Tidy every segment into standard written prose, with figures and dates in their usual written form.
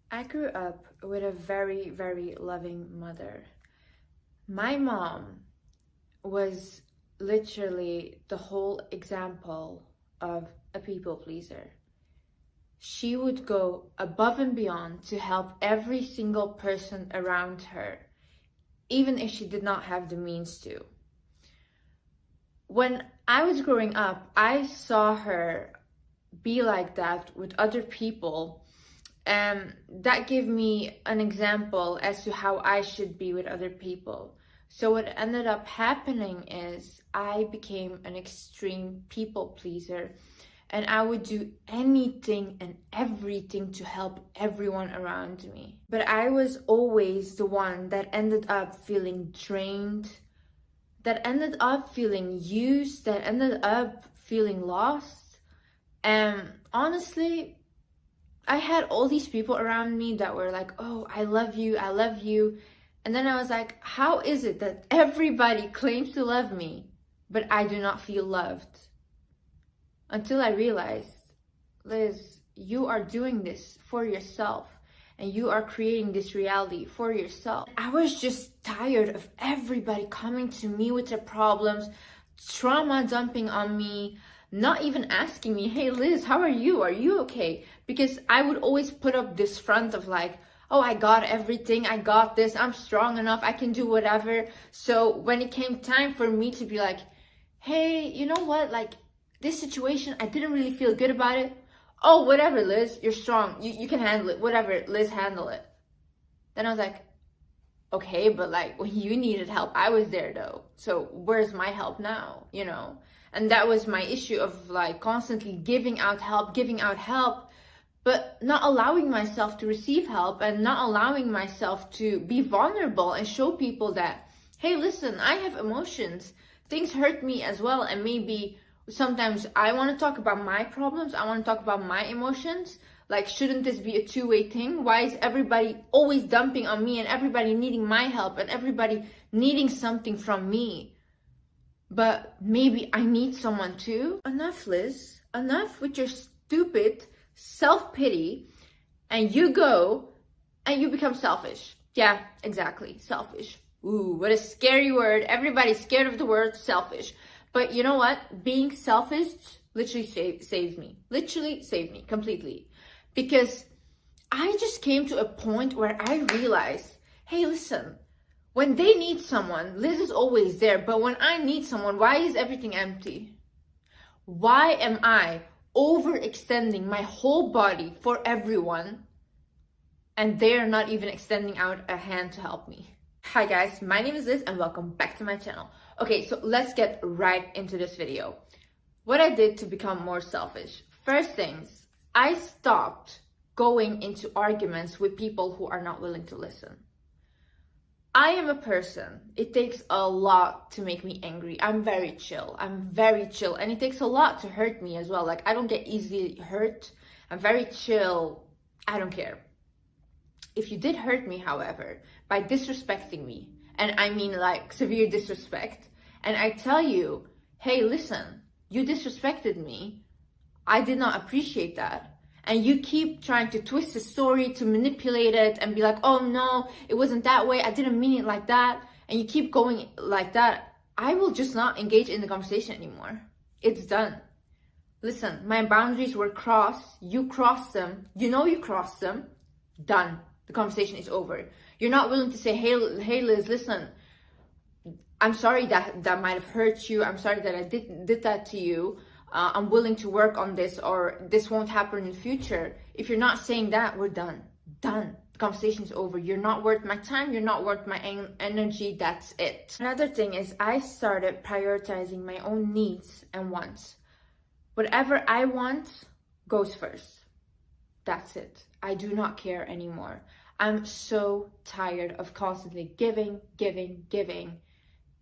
I grew up with a very, very loving mother. My mom was literally the whole example of a people pleaser. She would go above and beyond to help every single person around her, even if she did not have the means to. When I was growing up, I saw her be like that with other people. That gave me an example as to how I should be with other people. So what ended up happening is I became an extreme people pleaser, and I would do anything and everything to help everyone around me. But I was always the one that ended up feeling drained, that ended up feeling used, that ended up feeling lost. And honestly, I had all these people around me that were like, oh, I love you, I love you. And then I was like, how is it that everybody claims to love me, but I do not feel loved? Until I realized, Liz, you are doing this for yourself, and you are creating this reality for yourself. I was just tired of everybody coming to me with their problems, trauma dumping on me, not even asking me, hey Liz, how are you? Are you okay? Because I would always put up this front of like, oh, I got everything, I got this, I'm strong enough, I can do whatever. So when it came time for me to be like, hey, you know what? Like, this situation, I didn't really feel good about it. Oh, whatever, Liz, you're strong. You can handle it. Whatever, Liz, handle it. Then I was like, okay, but like when you needed help, I was there though. So where's my help now, you know? And that was my issue of like constantly giving out help, but not allowing myself to receive help and not allowing myself to be vulnerable and show people that, hey, listen, I have emotions. Things hurt me as well. And maybe sometimes I want to talk about my problems. I want to talk about my emotions. Like, shouldn't this be a two-way thing? Why is everybody always dumping on me and everybody needing my help and everybody needing something from me? But maybe I need someone too. Enough, Liz. Enough with your stupid self-pity. And you go and you become selfish. Yeah, exactly. Selfish. Ooh, what a scary word. Everybody's scared of the word selfish. But you know what? Being selfish literally saves me. Literally saved me completely. Because I just came to a point where I realized, hey, listen, when they need someone, Liz is always there. But when I need someone, why is everything empty? Why am I overextending my whole body for everyone and they're not even extending out a hand to help me? Hi guys, my name is Liz and welcome back to my channel. Okay, so let's get right into this video. What I did to become more selfish. First things, I stopped going into arguments with people who are not willing to listen. I am a person, it takes a lot to make me angry. I'm very chill, and it takes a lot to hurt me as well. Like, I don't get easily hurt. I'm very chill, I don't care. If you did hurt me, however, by disrespecting me, and I mean like severe disrespect, and I tell you, hey, listen, you disrespected me, I did not appreciate that, and you keep trying to twist the story to manipulate it and be like, oh no, it wasn't that way, I didn't mean it like that, and you keep going like that, I will just not engage in the conversation anymore. It's done. Listen, my boundaries were crossed, you crossed them, you know you crossed them, done. The conversation is over. You're not willing to say, hey Liz, listen, I'm sorry that might have hurt you. I'm sorry that I did that to you. I'm willing to work on this, or this won't happen in the future. If you're not saying that, we're done. Done. The conversation is over. You're not worth my time. You're not worth my energy. That's it. Another thing is I started prioritizing my own needs and wants. Whatever I want goes first. That's it. I do not care anymore. I'm so tired of constantly giving,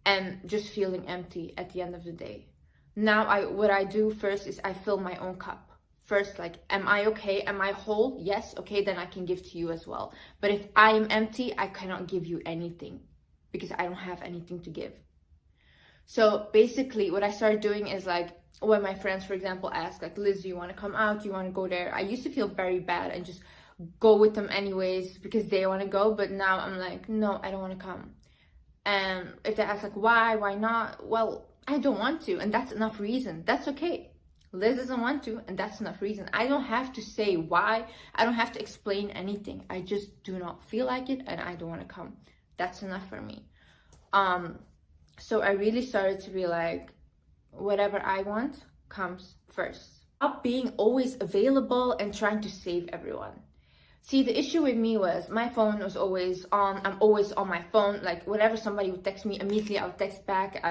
and just feeling empty at the end of the day. Now what I do first is I fill my own cup. First, like, am I okay? Am I whole? Yes, okay, then I can give to you as well. But if I am empty, I cannot give you anything because I don't have anything to give. So basically what I started doing is, like, when my friends, for example, ask like, Liz, do you want to come out? Do you want to go there? I used to feel very bad and just go with them anyways because they want to go. But now I'm like, no, I don't want to come. And if they ask like, why not? Well, I don't want to, and that's enough reason. That's okay. Liz doesn't want to, and that's enough reason. I don't have to say why. I don't have to explain anything. I just do not feel like it, and I don't want to come. That's enough for me. So I really started to be like, whatever I want comes first. Stop being always available and trying to save everyone. See, the issue with me was my phone was always on. I'm always on my phone. Like, whenever somebody would text me, immediately I would text back.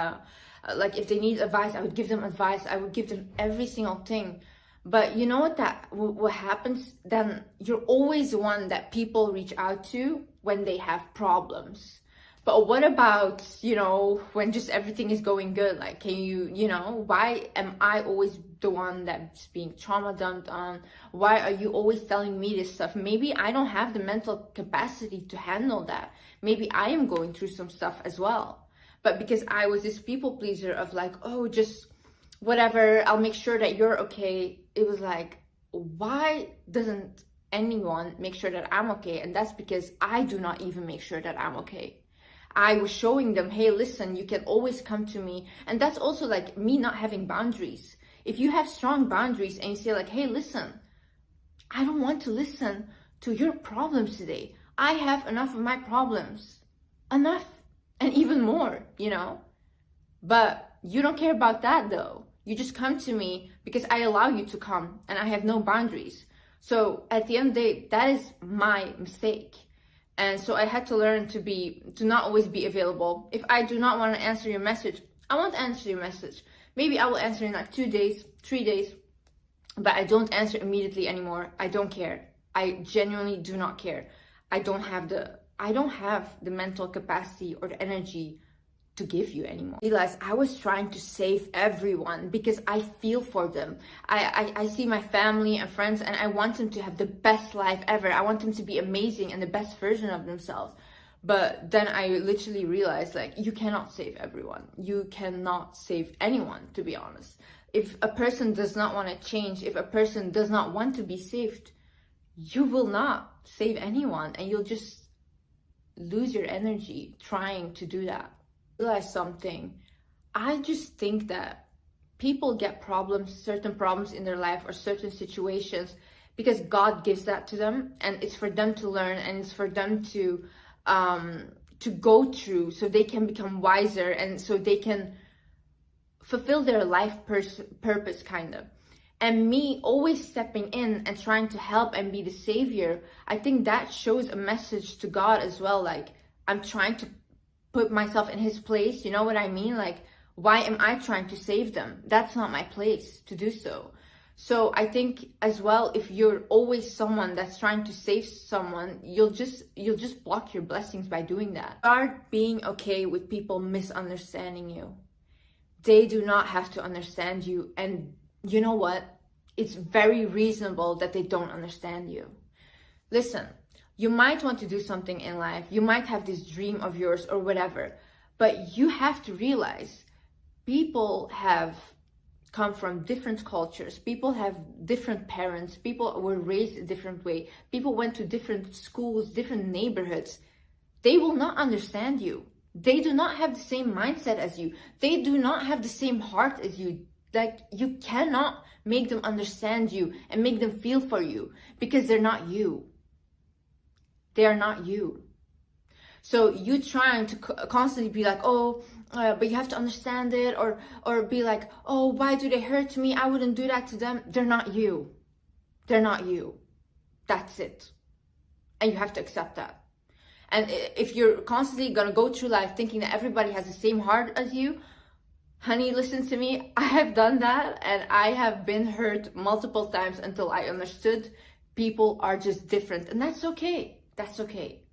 Like, if they need advice, I would give them advice. I would give them every single thing. But you know what happens? Then you're always the one that people reach out to when they have problems. But what about, you know, when just everything is going good? Like, can you know, why am I always the one that's being trauma dumped on? Why are you always telling me this stuff? Maybe I don't have the mental capacity to handle that. Maybe I am going through some stuff as well. But because I was this people pleaser of like, oh, just whatever, I'll make sure that you're okay. It was like, why doesn't anyone make sure that I'm okay? And that's because I do not even make sure that I'm okay. I was showing them, hey, listen, you can always come to me. And that's also like me not having boundaries. If you have strong boundaries and you say like, hey, listen, I don't want to listen to your problems today. I have enough of my problems. Enough. And even more, you know. But you don't care about that though. You just come to me because I allow you to come and I have no boundaries. So at the end of the day, that is my mistake. And so I had to learn to not always be available. If I do not want to answer your message, I won't answer your message. Maybe I will answer in like 2 days, 3 days, but I don't answer immediately anymore. I don't care. I genuinely do not care. I don't have the mental capacity or the energy to give you anymore. I realized I was trying to save everyone because I feel for them. I see my family and friends and I want them to have the best life ever. I want them to be amazing and the best version of themselves. But then I literally realized like, you cannot save everyone. You cannot save anyone, to be honest. If a person does not want to change, if a person does not want to be saved, you will not save anyone and you'll just lose your energy trying to do that. Realize something. I just think that people get problems, certain problems in their life or certain situations because God gives that to them and it's for them to learn and it's for them to go through so they can become wiser and so they can fulfill their life purpose kind of. And me always stepping in and trying to help and be the savior, I think that shows a message to God as well. Like, I'm trying to put myself in his place, you know what I mean? Like, why am I trying to save them? That's not my place to do so. So I think as well, if you're always someone that's trying to save someone, you'll just block your blessings by doing that. Start being okay with people misunderstanding you. They do not have to understand you, and you know what? It's very reasonable that they don't understand you. Listen, you might want to do something in life. You might have this dream of yours or whatever, but you have to realize people have come from different cultures. People have different parents. People were raised a different way. People went to different schools, different neighborhoods. They will not understand you. They do not have the same mindset as you. They do not have the same heart as you. Like, you cannot make them understand you and make them feel for you because they're not you. They are not you. So you trying to constantly be like, oh, but you have to understand it, or be like, oh, why do they hurt me? I wouldn't do that to them. They're not you. They're not you. That's it. And you have to accept that. And if you're constantly gonna go through life thinking that everybody has the same heart as you, honey, listen to me. I have done that and I have been hurt multiple times until I understood people are just different, and that's okay. That's okay.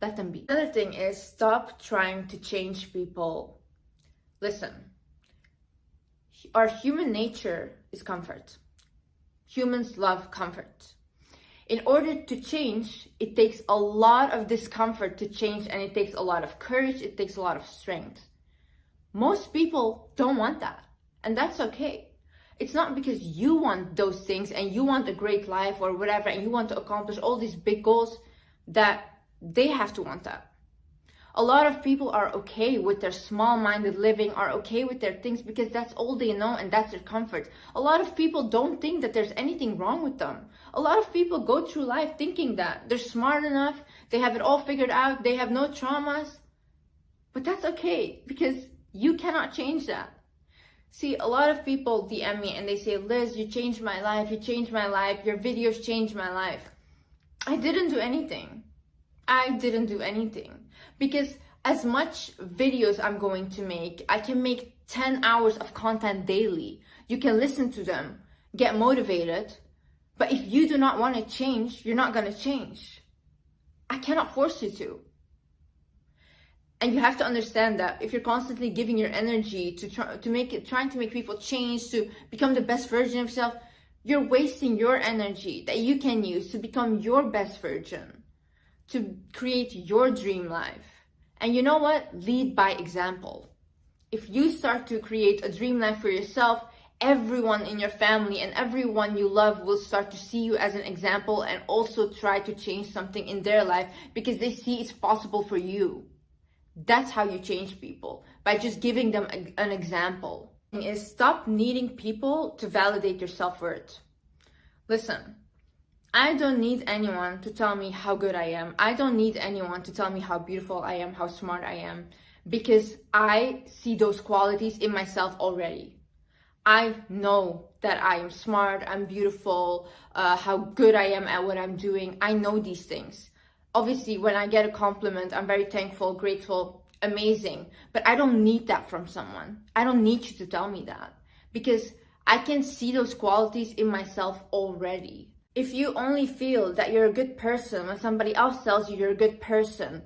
Let them be. Another thing is, stop trying to change people. Listen, our human nature is comfort. Humans love comfort. In order to change, it takes a lot of discomfort to change, and it takes a lot of courage, it takes a lot of strength. Most people don't want that, and that's okay. It's not because you want those things and you want a great life or whatever, and you want to accomplish all these big goals, that they have to want that. A lot of people are okay with their small-minded living, are okay with their things because that's all they know and that's their comfort. A lot of people don't think that there's anything wrong with them. A lot of people go through life thinking that they're smart enough, they have it all figured out, they have no traumas. But that's okay, because you cannot change that. See, a lot of people DM me and they say, Liz, you changed my life, you changed my life, your videos changed my life. I didn't do anything. I didn't do anything. Because as much videos I'm going to make, I can make 10 hours of content daily. You can listen to them, get motivated. But if you do not want to change, you're not going to change. I cannot force you to. And you have to understand that if you're constantly giving your energy to trying to make people change, to become the best version of yourself, you're wasting your energy that you can use to become your best version, to create your dream life. And you know what? Lead by example. If you start to create a dream life for yourself, everyone in your family and everyone you love will start to see you as an example and also try to change something in their life because they see it's possible for you. That's how you change people, by just giving them an example. Is stop needing people to validate your self-worth. Listen, I don't need anyone to tell me how good I am. I don't need anyone to tell me how beautiful I am, how smart I am, because I see those qualities in myself already. I know that I am smart, I'm beautiful, how good I am at what I'm doing. I know these things. Obviously, when I get a compliment, I'm very thankful, grateful, amazing. But I don't need that from someone. I don't need you to tell me that, because I can see those qualities in myself already. If you only feel that you're a good person when somebody else tells you you're a good person,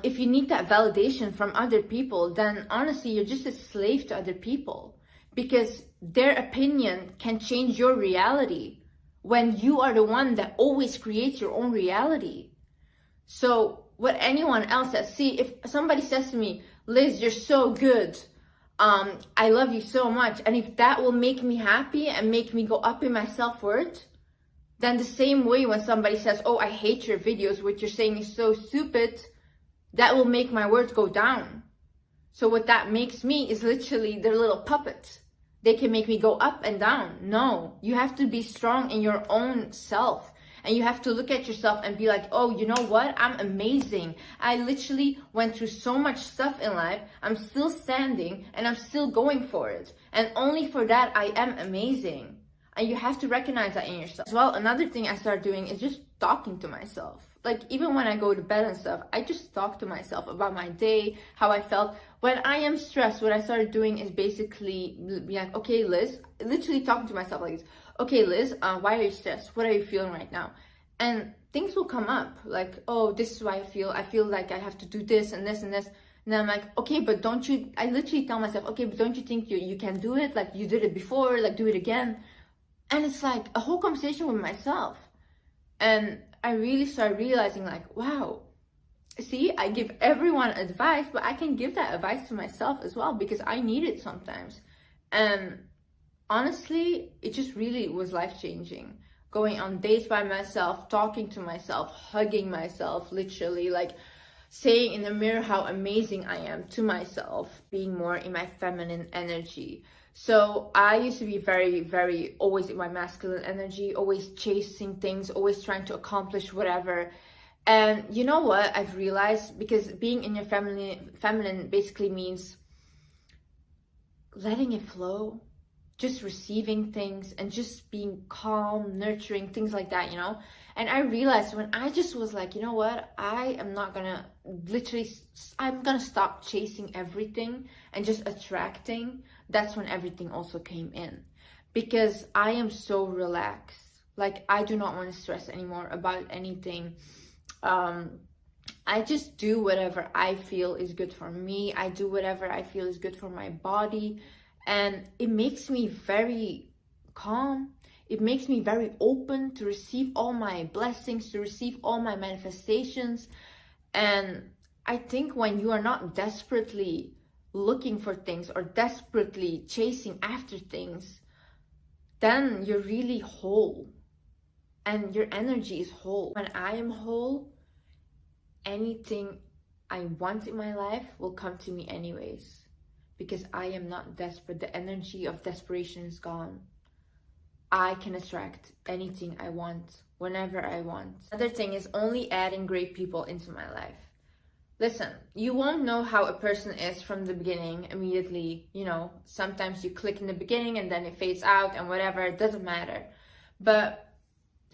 if you need that validation from other people, then honestly, you're just a slave to other people, because their opinion can change your reality when you are the one that always creates your own reality. So what anyone else says, see, if somebody says to me, Liz, you're so good, I love you so much, and if that will make me happy and make me go up in my self-worth, then the same way when somebody says, oh, I hate your videos, what you're saying is so stupid, that will make my worth go down. So what that makes me is literally their little puppets. They can make me go up and down. No, you have to be strong in your own self. And you have to look at yourself and be like, oh, you know what? I'm amazing. I literally went through so much stuff in life. I'm still standing and I'm still going for it. And only for that, I am amazing. And you have to recognize that in yourself. As well, another thing I started doing is just talking to myself. Like, even when I go to bed and stuff, I just talk to myself about my day, how I felt. When I am stressed, what I started doing is basically be like, okay, Liz, literally talking to myself like this. Okay, Liz, why are you stressed? What are you feeling right now? And things will come up like, oh, this is why I feel. I feel like I have to do this and this and this. And then I'm like, okay, but don't you, I literally tell myself, okay, but don't you think you can do it? Like, you did it before, like, do it again. And it's like a whole conversation with myself. And I really started realizing, like, wow, see, I give everyone advice, but I can give that advice to myself as well, because I need it sometimes. And honestly, it just really was life-changing. Going on dates by myself, talking to myself, hugging myself, literally, like saying in the mirror how amazing I am to myself, being more in my feminine energy. So I used to be very, very always in my masculine energy, always chasing things, always trying to accomplish whatever. And you know what I've realized? Because being in your feminine basically means letting it flow, just receiving things and just being calm, nurturing, things like that, you know? And I realized when I just was like, you know what? I'm gonna stop chasing everything and just attracting. That's when everything also came in. Because I am so relaxed. Like, I do not want to stress anymore about anything. I just do whatever I feel is good for me. I do whatever I feel is good for my body. And it makes me very calm. It makes me very open to receive all my blessings, to receive all my manifestations. And I think when you are not desperately looking for things or desperately chasing after things, then you're really whole and your energy is whole. When I am whole, anything I want in my life will come to me anyways, because I am not desperate. The energy of desperation is gone. I can attract anything I want whenever I want. Another thing is only adding great people into my life. Listen, you won't know how a person is from the beginning immediately. You know, sometimes you click in the beginning and then it fades out and whatever, it doesn't matter. But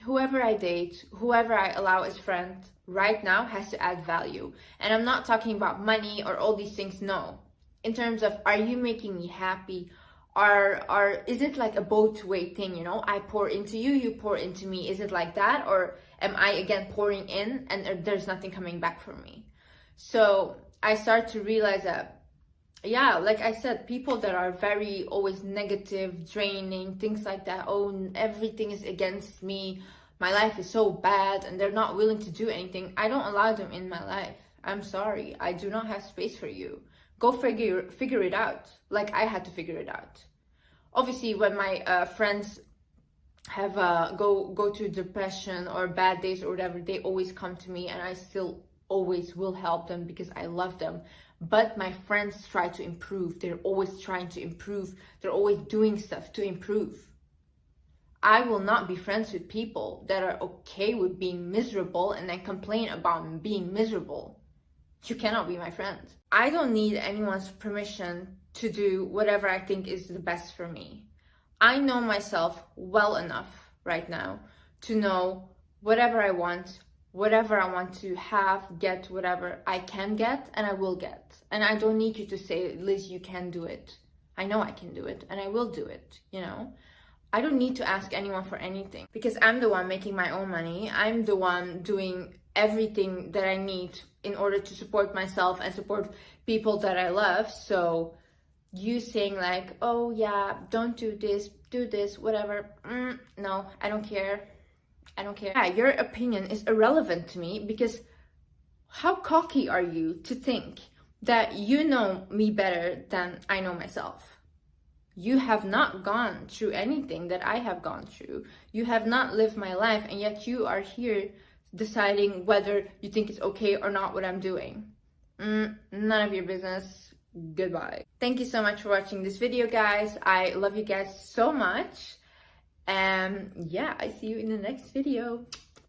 whoever I date, whoever I allow as friend right now has to add value. And I'm not talking about money or all these things, no. In terms of, are you making me happy? Is it like a both way thing, you know? I pour into you, you pour into me. Is it like that? Or am I again pouring in and there's nothing coming back from me? So I start to realize that, yeah, like I said, people that are very always negative, draining, things like that, oh, everything is against me, my life is so bad, and they're not willing to do anything, I don't allow them in my life. I'm sorry, I do not have space for you. Go figure it out, like I had to figure it out. Obviously, when my friends have go through depression or bad days or whatever, they always come to me, and I still always will help them because I love them. But my friends try to improve. They're always trying to improve. They're always doing stuff to improve. I will not be friends with people that are okay with being miserable and then complain about being miserable. You cannot be my friend. I don't need anyone's permission to do whatever I think is the best for me. I know myself well enough right now to know whatever I want to have, get, whatever I can get and I will get. And I don't need you to say, Liz, you can do it. I know I can do it and I will do it, you know? I don't need to ask anyone for anything because I'm the one making my own money. I'm the one doing everything that I need in order to support myself and support people that I love. So you saying like, oh yeah, don't do this, whatever. No, I don't care. I don't care. Yeah, your opinion is irrelevant to me because how cocky are you to think that you know me better than I know myself? You have not gone through anything that I have gone through. You have not lived my life, and yet you are here deciding whether you think it's okay or not what I'm doing. None of your business. Goodbye. Thank you so much for watching this video, guys. I love you guys so much. And yeah, I see you in the next video.